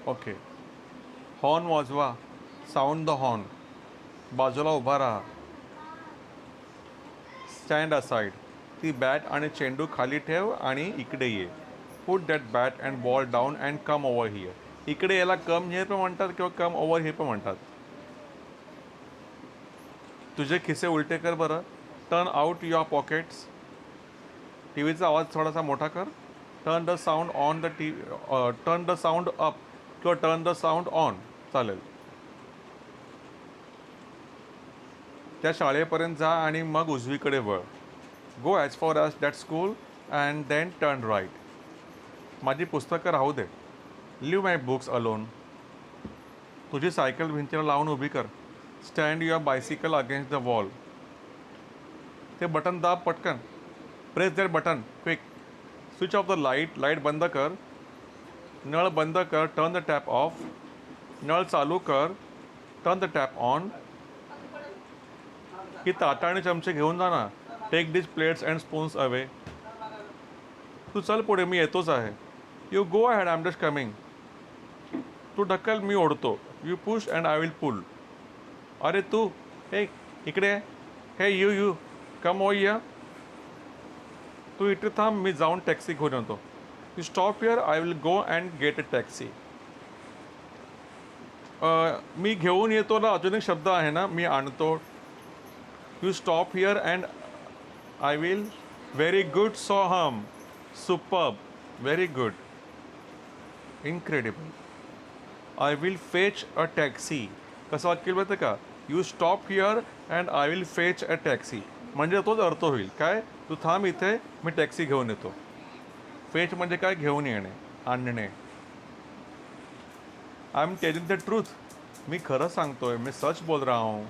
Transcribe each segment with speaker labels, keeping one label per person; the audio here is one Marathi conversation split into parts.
Speaker 1: ओके. हॉर्न वाजवा. Sound the horn. बाजूला उभा राहा. Stand aside. ती बॅट आणि चेंडू खाली ठेव आणि इकडे ये. Put that bat and ball down and come over here. इकडे याला कम हिअर पण म्हणतात किंवा कम ओव्हर हिअर पण म्हणतात. तुझे खिसे उलटे कर बरं. Turn out your pockets. T व्हीचा आवाज थोडासा मोठा कर. Turn the sound on the T. Turn the sound up किंवा टर्न द साऊंड ऑन चालेल. त्या शाळेपर्यंत जा आणि मग उजवीकडे वळ. Go as far as that school and then turn right. माझी पुस्तकं राहू दे. Leave my books alone. तुझी सायकल भिंतीला लावून उभी कर. Stand your bicycle against the wall. ते बटन दाब पटकन. Press that button quick. Switch off the light. Light बंद कर. नळ बंद कर. Turn the tap off. नळ चालू कर. Turn the tap on. ही ताटा आणि चमचे घेऊन जा ना. Take this plates and spoons away. तू चल पुढे, मी येतोच आहे. You go ahead, I am just coming. तू ढकल, मी ओढतो. You push and I will pull. अरे तू, हे इकडे. हे यू कम ओ हिअर. तू इथे थांब, मी जाऊन टॅक्सी घेऊन येतो. You stop here, I will go and get a taxi. मी घेऊन येतो ना अजून एक शब्द आहे ना, मी आणतो. You stop here and I will. Very good. So hmm. Superb. Very good. Incredible. I will fetch a taxi. कसं वाक्य माहिती का? You stop here and I will fetch a taxi. म्हणजे तोच अर्थ होईल काय? तू थांब इथे, मी टॅक्सी घेऊन येतो. फेच म्हणजे काय? घेऊन येणे, आणणे. I am telling the truth. मी खरं सांगतोय, मैं सच बोल रहा हूँ.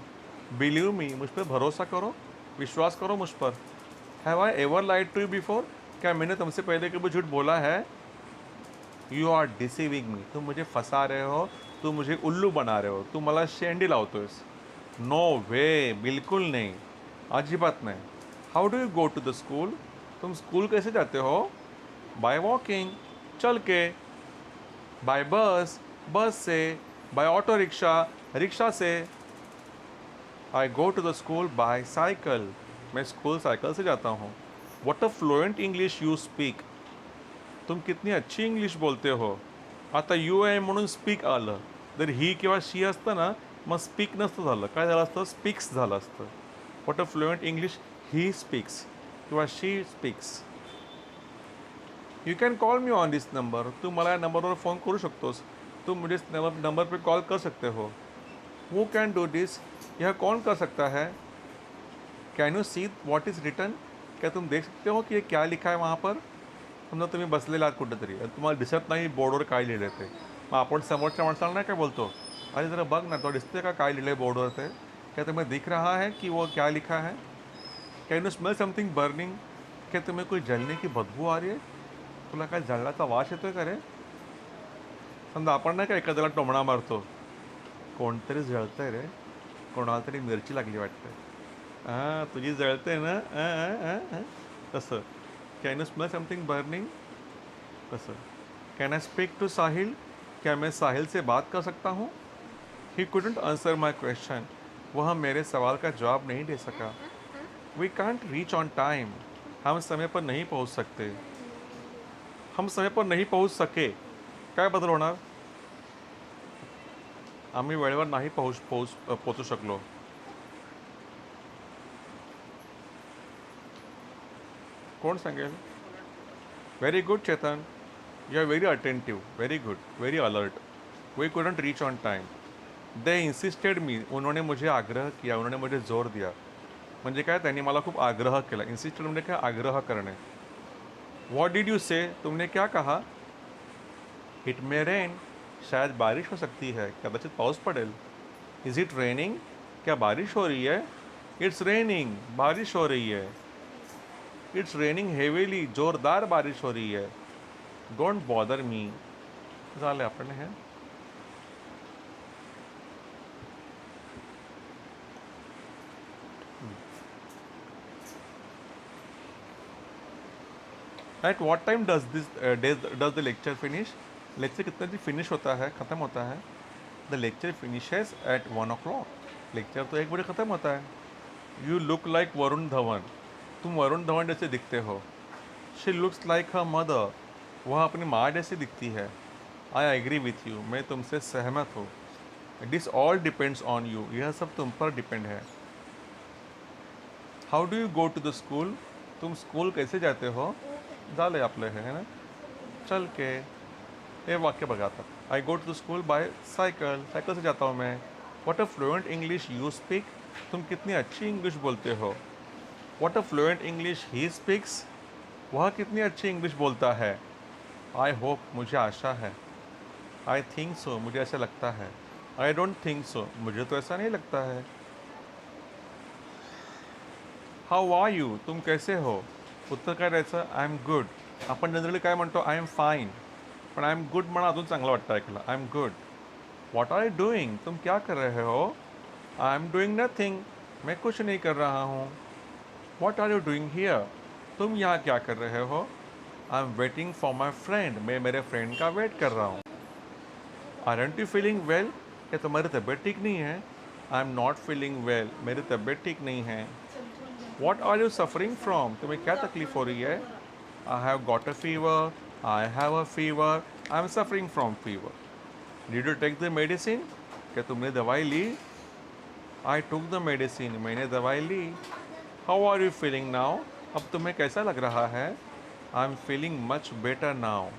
Speaker 1: बिलीव मी, मुझ पर भरोसा करो, विश्वास करो मुझ पर. Have I ever lied to you before. क्या मैंने तुमसे पहले कभी झूठ बोला है? You are deceiving me. तुम मुझे फंसा रहे हो, तू मुझे उल्लू बना रहे हो, तू मला शेंडी लावतोयस. नो वे, बिल्कुल नहीं, अजिबात नहीं. How do you go to the school. तुम स्कूल कैसे जाते हो? बाय वॉकिंग, चल के. बाय बस, बस से. बाय ऑटो रिक्शा, रिक्शा से. I go to the school by cycle. मैं स्कूल साइकिल से जाता हूँ. What a fluent English you speak. तुम कितनी अच्छी इंग्लिश बोलते हो. आता यू आहे म्हणून स्पीक आलं. जर ही किंवा शी असतं ना, मग स्पीक नसतं झालं. काय झालं असतं? स्पीक्स झालं असतं. What a fluent English he speaks किंवा she speaks. You can call me on this number. तू मला या नंबरवर फ़ोन करू शकतोस. तुम मुझे इस नंबर पर कॉल कर सकते हो. Who can do this. यह कौन कर सकता है? Can you see what is written. क्या तुम देख सकते हो कि ये क्या लिखा है वहाँ पर. समजा तुम्ही बसलेला आहात कुठेतरी, तुम्हाला दिसत नाही बोर्डवर काय लिहिलं ते. मग आपण समोरच्या माणसाला नाही काय बोलतो, अरे जरा बघ ना, तो दिसते का काय लिहिलं आहे बोर्डवर ते. क्या तुम्हें दिख रहा है कि वो क्या लिखा है. Can you smell something burning. क्या तुम्हें कोई जलने की बदबू आ रही है. तुला काय जळल्याचा वास येतोय का रे. समजा आपण नाही का एखाद्याला टोमणा मारतो, कोणतरी जळतंय रे, कोणाला तरी मिरची लागली वाटतं. हां, तुझी जळते ना. तसं. Can you smell something burning. तसं. Can I speak to Sahil. क्या मैं साहिल से बात कर सकता हूँ. He couldn't answer my question. वह मेरे सवाल का जवाब नहीं दे सका. We can't reach on time. हम समय पर नहीं पहुँच सकते. हम समय पर नहीं पहुँच सके. काय बदल होणार. आम्ही वेळेवर नाही पोचू शकलो. कोण सांगेल. Very good Chetan. You are very attentive. Very good. Very alert. We couldn't reach on time. They insisted me. उन्होंने मुझे आग्रह किया, उन्होंने मुझे जोर दिया. म्हणजे काय, त्यांनी मला खूप आग्रह केला. इंसिस्टेड म्हणजे काय, आग्रह करणे. व्हॉट डिड यू से. तुमने क्या कहा. It may rain. शायद बारिश हो सकती है, कदाचित पाऊस पडेल. Is it raining. क्या बारिश हो रही है. It's raining. बारिश हो रही है. It's raining heavily. जोरदार बारिश हो रही है. Don't bother me. झाले आपण हे. At what time does the lecture finish. Lecture कितने बजे फिनिश होता है, ख़त्म होता है? The lecture finishes at 1 o'clock। Lecture तो 1 बजे ख़त्म होता है। You look like Varun Dhawan. तुम वरुण धवन जैसे दिखते हो। She looks like her mother. वह अपनी माँ जैसी दिखती है। I agree with you. मैं तुमसे सहमत हूँ। This all depends on you. यह सब तुम पर डिपेंड है। How do you go to the school. तुम स्कूल कैसे जाते हो? झाले आपलं हे है ना, चल के। ये वाक्य बघा आता। I go to the school by cycle. Cycle से जाता हूँ मैं। What a fluent English you speak. तुम कितनी अच्छी इंग्लिश बोलते हो। What a fluent English he speaks. वह कितनी अच्छी इंग्लिश बोलता है। I hope. मुझे आशा है। I think so. मुझे ऐसा लगता है। I don't think so. मुझे तो ऐसा नहीं लगता है। How are you. तुम कैसे हो? उत्तर काय द्यायचं? I am good. आपण जनरली काय म्हणतो? I am fine. पण आय एम गुड म्हणा अजून चांगलं वाटतं ऐकायला. I am good. What are you doing. तुम क्या कर रहे हो? I am doing nothing. मैं कुछ नहीं कर रहा हूँ. What are you doing here. तुम यहाँ क्या कर रहे हो? I am waiting for my friend. मैं मेरे फ्रेंड का वेट कर रहा हूँ. आरंट यू फीलिंग वेल। क्या तुम्हारी तबीयत ठीक नहीं है? I am not feeling well. मेरी तबीयत ठीक नहीं है. What are you suffering from. तुम्हें क्या तकलीफ हो रही है? I have got a fever. I have a fever. I am suffering from fever. Did you take the medicine. क्या तुमने दवाई ली? आई टुक द मेडिसिन। मैंने दवाई ली. How are you feeling now. अब तुम्हें कैसा लग रहा है? I am feeling much better now.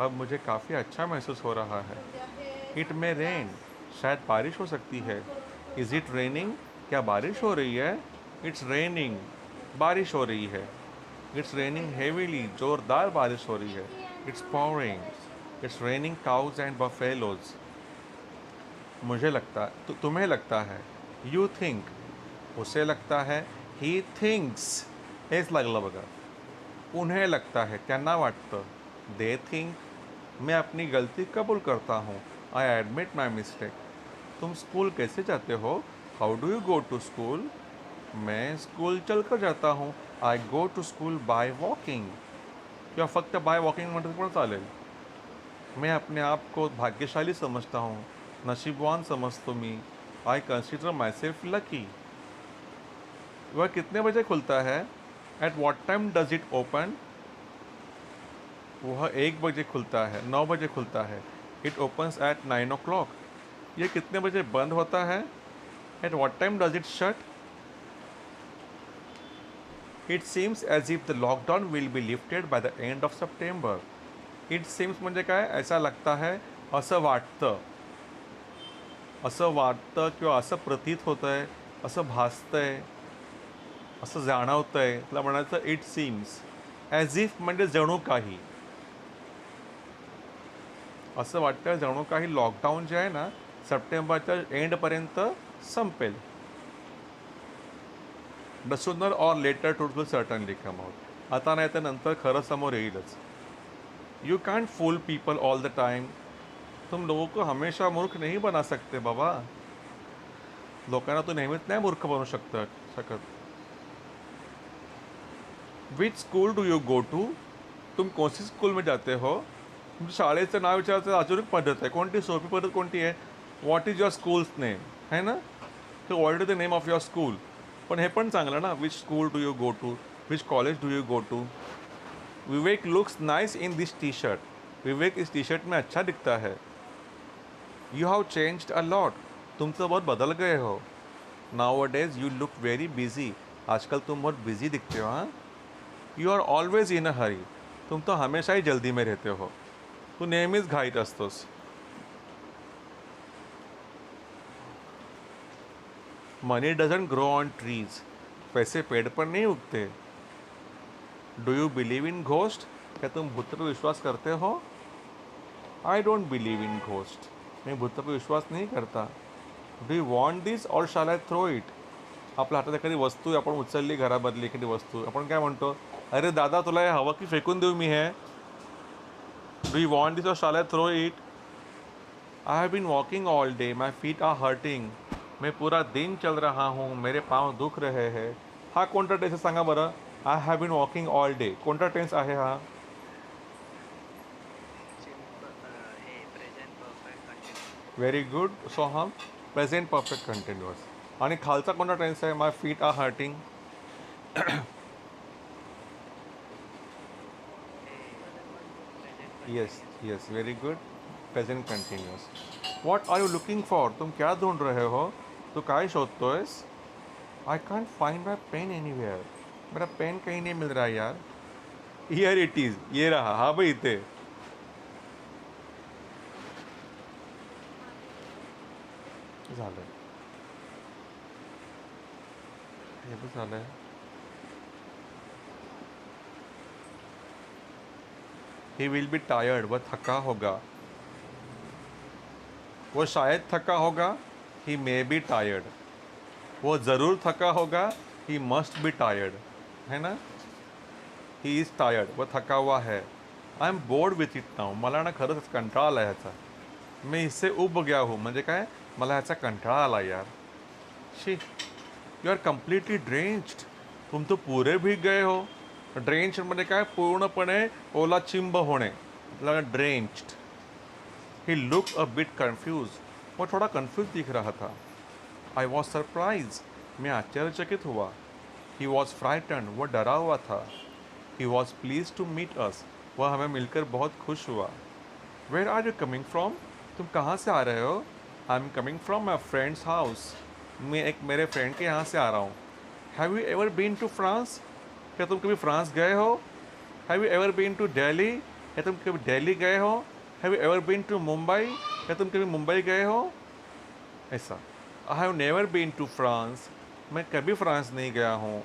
Speaker 1: अब मुझे काफ़ी अच्छा महसूस हो रहा है. It may rain. शायद बारिश हो सकती है. Is it raining. क्या बारिश हो रही है? It's raining. बारिश हो रही है. It's raining heavily. ज़ोरदार बारिश हो रही है. It's pouring. It's raining cows and buffaloes. मुझे लगता तो तुम्हें लगता है. You think. उसे लगता है. He thinks. हेच लागलं बघा. उन्हें लगता है. त्यांना वाटतं. They think. मैं अपनी गलती कबूल करता हूँ. I admit my mistake. तुम स्कूल कैसे जाते हो? How do you go to school. मैं स्कूल चल कर जाता हूँ. I go to school by walking. किंवा फक्त बाय वॉकिंग म्हटलं पण चालेल. मैं अपने आप को भाग्यशाली समझता हूँ. नशीबवान समझतो मी. I consider myself lucky. वह कितने बजे खुलता है? At what time does it open. वह 1 बजे खुलता है. 9 बजे खुलता है. It opens at 9 o'clock. ये कितने बजे बंद होता है? At what time does it shut. It seems as if the lockdown will be lifted by the end of September. It seems म्हणजे काय? ऐसा लगता है. असं वाटतं. असं वाटतं किंवा असं प्रतीत होतं आहे. असं भासतं आहे. असं जाणवतं आहे. त्याला म्हणायचं इट सीम्स. ॲज इफ म्हणजे जणू काही. असं वाटतं जणू काही लॉकडाऊन जे आहे ना सप्टेंबरच्या एंडपर्यंत संपेल. द सूनर ऑर लेटर टू विल सर्टनली कम आउट. आता नाही तर नंतर खरं समोर येईलच. You can't fool people all the time. तुम लोगों को हमेशा मूर्ख नहीं बना सकते बाबा. लोकांना तू नेहमीच नाही मूर्ख बनवू शकत. Which school do you go to. तुम कौन सी स्कूल में जाते हो. तुमच्या शाळेचं नाव विचारायचं अजून पद्धत आहे. कोणती सोपी पद्धत कोणती आहे? What is your school's name है ना. तर what is the name of your school. पण हे पण चांगलं ना. Which school do you go to. Which college do you go to. Vivek looks nice in this T shirt. Vivek इस टी शर्ट में अच्छा दिखता है. You have changed a lot. तुम तो बहुत बदल गए हो. Nowadays you look very busy. आजकल तुम बहुत बिजी दिखते हो. हाँ. यू आर ऑलवेज इन अ हरी. तुम तो हमेशा ही जल्दी में रहते हो. तू नेहमीच घाईत असतोस. मनी डजंट ग्रो ऑन ट्रीज. पैसे पेड़ पर नहीं उगते. Do you believe in ghost. क्या तुम भूत पर विश्वास करते हो? I don't believe in ghost. मैं भूत पर विश्वास नहीं करता. Do you want this or शाल आय थ्रो इट. आपल्या हातात एखादी वस्तू आहे, आपण उचलली घरामधली एखादी वस्तू, आपण काय म्हणतो? अरे दादा तुला हे हवं की फेकून देऊ मी हे. Do you want this or shall I throw it. I have been walking all day. My feet are hurting. मैं पूरा दिन चल रहा हूँ. मेरे पाँव दुख रहे हैं. हा कोणता टेन्स आहे सांगा बरं. I have been walking all day कोणता टेन्स आहे हा? Very good. Soham, present perfect continuous. आणि खालचा कोणता टेन्स आहे? My feet are hurting. Yes yes, very good. Present continuous. What are you looking for? तुम क्या ढूंढ रहे हो? तू काय शोधतोयस? I can't find my pen anywhere. मेरा पेन कहीं नहीं मिल रहा है यार. Here it is. ये रहा. हा भाई इथे. झालं. हे पण झालंय. He will be tired. वह थका होगा. वो शायद थका होगा. He may be tired. वो ज़रूर थका होगा. He must be tired. है ना. He is tired. वह थका हुआ है. I am bored with it now. मला ना खरंच कंटाळा आला ह्याचा. मी इससे उब गया हूँ. म्हणजे काय, मला ह्याचा कंटाळा आला यार. शी, यू आर कम्प्लिटली ड्रेंच्ड. तुम तो पूरे भीग गए हो. ड्रेंच्ड म्हणजे काय, पूर्णपणे ओला चिंब होणे. Drenched. He look a bit confuse. वो थोड़ा कन्फ्यूज दिख रहा था. I was surprise. मैं आश्चर्यचकित हुआ. He was frighten. वो डरा हुआ था. He was please to meet us. वह हमें मिलकर बहुत खुश हुआ. Where are you coming from? तुम कहाँ से आ रहे हो? I am coming from my friend's house. मैं एक मेरे फ्रेंड के यहाँ से आ रहा हूँ. Have you ever been to France? क्या तुम कभी फ्रांस गए हो? Have you ever been to Delhi? क्या तुम कभी दिल्ली गए हो? Have you ever been to Mumbai? क्या तुम कभी मुंबई गए हो? ऐसा. I have never been to France. मैं कभी फ्रांस नहीं गया हूँ.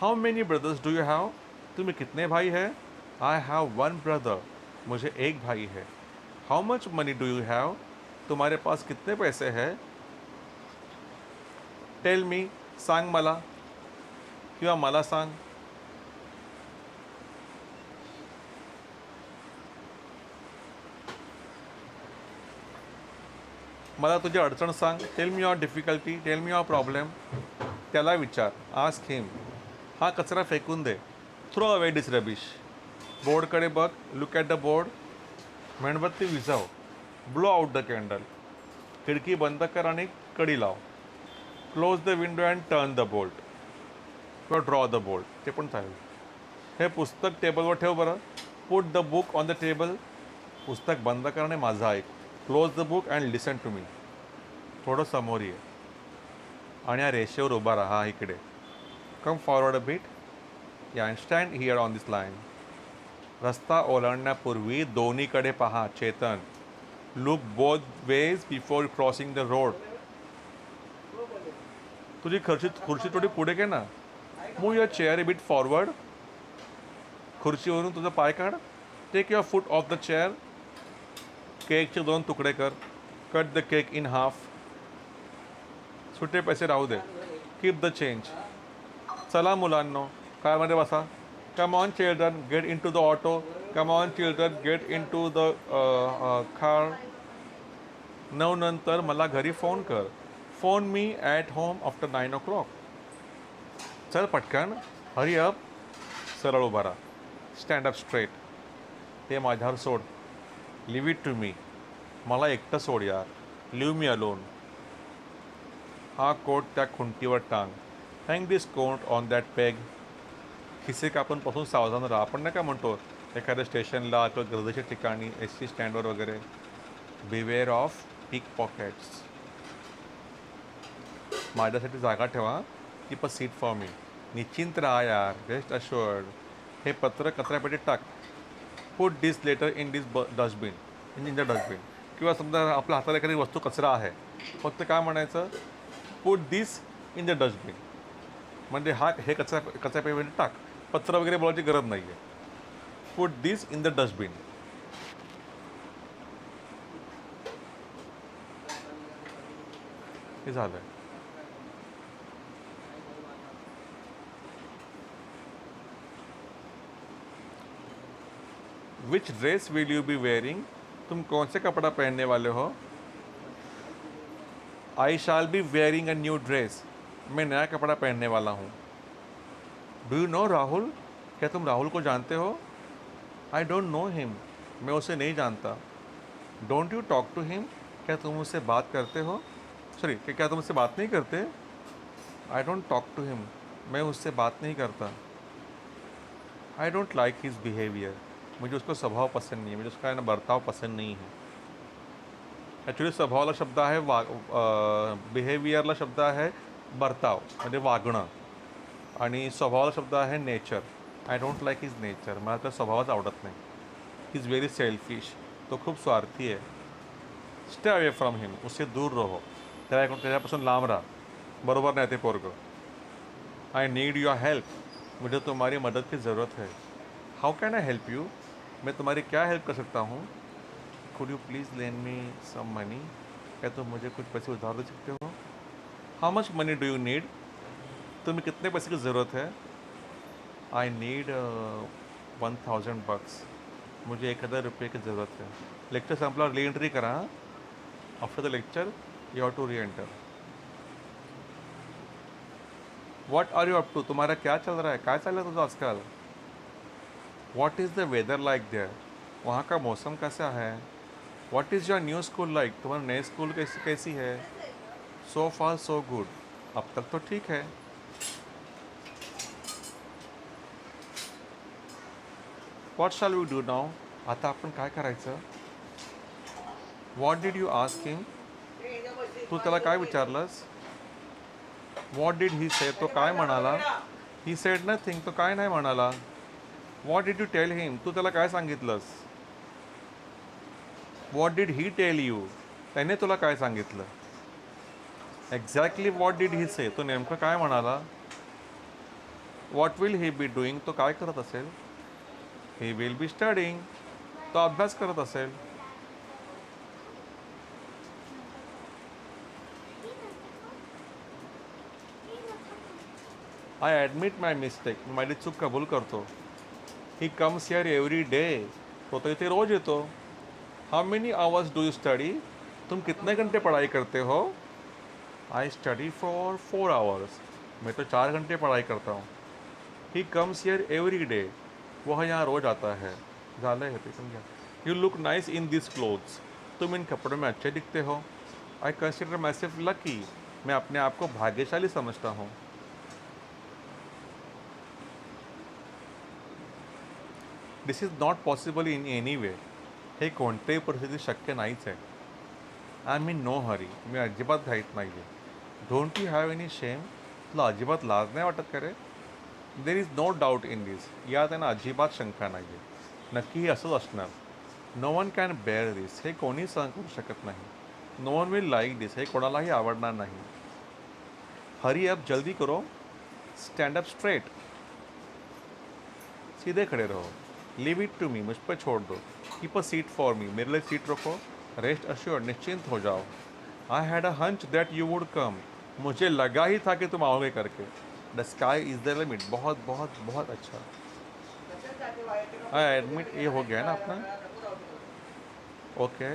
Speaker 1: How many brothers do you have? तुम्हें कितने भाई हैं? I have one brother. मुझे एक भाई है. How much money do you have? तुम्हारे पास कितने पैसे हैं? Tell me. सांग मला. किंवा मला सांग. मला तुझी अडचण सांग. Tell me your difficulty. Tell me your problem. त्याला विचार. Ask him. हा कचरा फेकून दे. Throw away this rubbish. बोर्डकडे बघ. Look at the board. मेणबत्ती विझव. Blow out the candle. खिडकी बंद कर आणि कडी लाव. Close the window and turn the bolt. किंवा ड्रॉ द बोल्ट. ते पण चालेल. हे पुस्तक टेबलवर ठेव बरं. Put the book on the table. पुस्तक बंद कर आणि माझं ऐक. Close the book and listen to me. थोडं समोर ये आणि या रेषेवर उभा राहा. इकडे कम फॉरवर्ड अ बीट. या and stand here on this line. रस्ता ओलांडण्यापूर्वी दोन्हीकडे पहा. Chetan. Look both ways before crossing the road. तुझी खुर्ची थोडी पुढे घे ना. Move your chair a bit forward. खुर्चीवरून तुझं पाय काढ. Take your foot off the chair. केकचे 2 तुकडे कर. Cut the cake in half. सुटे पैसे राहू दे. Keep the change. चला मुलांनो, कारमध्ये बसा. Come on children, get into the auto. Come on children, get into the car. 9 नंतर मला घरी फोन कर. Phone me at home after 9 o'clock. चल पटकन. Hurry up. सरळ उभा राहा. Stand up straight. ते माझ्यावर सोड. Leave it to me. मला एकटं सोड यार. Leave me alone. हा कोट त्या खुंटीवर टांग. Hang this coat on that peg. खिसे कापूनपासून सावधान राहा. आपण नाही का म्हणतो एखाद्या स्टेशनला किंवा गर्दीच्या ठिकाणी ST स्टँडवर वगैरे. Beware of pickpockets. माझ्यासाठी जागा ठेवा. Keep a seat for me. निश्चिंत राहा यार. Rest assured. हे पत्र कचऱ्यापेटीत टाक. Put this letter in this dustbin. In the dustbin. किंवा समजा आपल्या हाताला एखादी वस्तू कचरा आहे. फक्त काय म्हणायचं? Put this in the dustbin. म्हणजे हे कचऱ्यापेटीत टाक. पत्र वगैरे बोलायची गरज नाही आहे. Put this in the dustbin. हे झालं. Which dress will you be wearing? तुम कौन से कपड़ा पहनने वाले हो? I shall be wearing a new dress. मैं नया कपड़ा पहनने वाला हूँ. Do you know Rahul? क्या तुम राहुल को जानते हो? I don't know him. मैं उसे नहीं जानता. Don't you talk to him? क्या तुम उससे बात करते हो? सॉरी, क्या तुम उससे बात नहीं करते? आई डोंट टॉक टू हिम। मैं उससे बात नहीं करता। I don't like his behaviour. मुझे उसका स्वभाव पसंद नहीं है, मुझे उसका बर्ताव पसंद नहीं है. ॲक्च्युली स्वभावाला शब्द आहे बिहेवियरला शब्द आहे बर्ताव म्हणजे वागणं, आणि स्वभावाला शब्द आहे nature. I don't like his nature. मला त्या स्वभावच आवडत नाही. He is very selfish. तो खूप स्वार्थी आहे. स्टे अवे फ्रॉम हिम. उससे दूर रहो. त्याच्यापासून लांब राहा. बरोबर नाही ते पोरगं. I need your help. मुझे तुम्हारी मदद की ज़रूरत है. हाउ कैन आई हेल्प यू? मैं तुम्हारी क्या हेल्प कर सकता हूँ? कुड you please lane me some money? क्या तुम मुझे कुछ पैसे उधार दे सकते हो? How much money do you need? तुम्हें कितने पैसे की ज़रूरत है? I need 1000 bucks. मुझे 1000 रुपये की ज़रूरत है. लेक्चर संपल्यावर री एंट्री करा. After the lecture you have to re enter. What are you up to? तुम्हारा क्या चल रहा है? काय चाललं तुझं आजकाल? What is the weather like there? वहाँ का मौसम कैसा है? What is your new school like? तुम्हारा नए स्कूल कैसी है? सो फार सो गुड. अब तक तो ठीक है. What shall we do now? आता आपण काय करायचं? What did you ask him? तू त्याला काय विचारलंस? What did he say? तो काय म्हणाला? He said nothing. तो काय नाही म्हणाला. What did you tell him? तू त्याला काय सांगितलंस? What did he tell you? त्याने तुला काय सांगितलं? Exactly what did he say? तो नेमकं काय म्हणाला? What will he be doing? तो काय करत असेल? He will be studying. तो अभ्यास करत असेल. I admit my mistake. मी माझी चूक कबूल करतो. He comes here every day. तो तो इथे रोज येतो. How many hours do you study? तुम कितने घंटे पढ़ाई करते हो? I study for 4 hours. मैं तो 4 घंटे पढ़ाई करता हूँ. He comes here every day. वह यहाँ रोज आता है. झालं है ते समझा. You look nice in this clothes. तुम इन कपड़ों में अच्छे दिखते हो. I consider myself lucky. मैं अपने आप को भाग्यशाली समझता हूँ. This is not possible in any way. हे कोणत्याही परिस्थितीत शक्य नाहीच आहे. I am in no hurry. मी अजिबात घाईत नाही आहे. डोंट यू हॅव एनी शेम? तुला अजिबात लाज नाही वाटत का रे? There is no doubt in this. या त्यांना अजिबात शंका नाही आहे. नक्की हे असंच असणार. No one can bear this. हे कोणी सहन करू शकत नाही. No one will like this. हे कोणालाही आवडणार नाही. Hurry up. जल्दी करो. Stand up straight. सीधे खड़े रहो. Leave it to me. मुझ पर छोड़ दो. Keep a seat for me. मेरे लिए सीट रखो. Rest assured. निश्चिंत हो जाओ. I had a hunch that you would come. मुझे लगा ही था कि तुम आओगे करके. The sky is the limit. बहुत बहुत बहुत अच्छा. I admit. ये हो गया ना अपना. ओके.